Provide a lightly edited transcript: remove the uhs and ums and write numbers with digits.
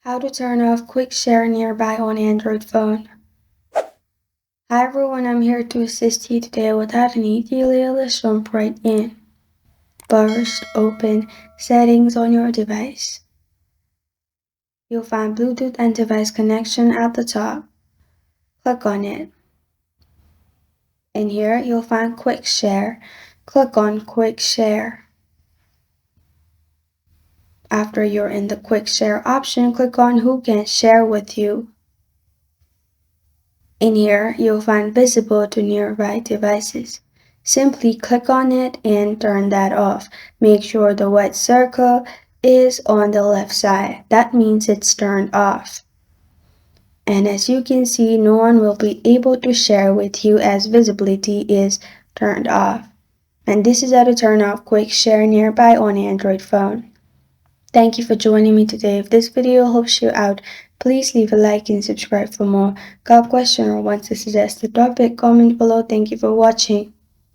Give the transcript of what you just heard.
How to turn off Quick Share Nearby on Android phone. Hi everyone, I'm here to assist you today. Without any delay, let's jump right in. First, open Settings on your device. You'll find Bluetooth and device connection at the top. Click on it. In here, you'll find Quick Share. Click on Quick Share. After you're in the Quick Share option, click on Who Can Share With You. In here, you'll find Visible to Nearby Devices. Simply click on it and turn that off. Make sure the white circle is on the left side. That means it's turned off. And as you can see, no one will be able to share with you as visibility is turned off. And this is how to turn off Quick Share Nearby on Android phone. Thank you for joining me today. If this video helps you out, please leave a like and subscribe for more. Got a question or want to suggest a topic? Comment below. Thank you for watching.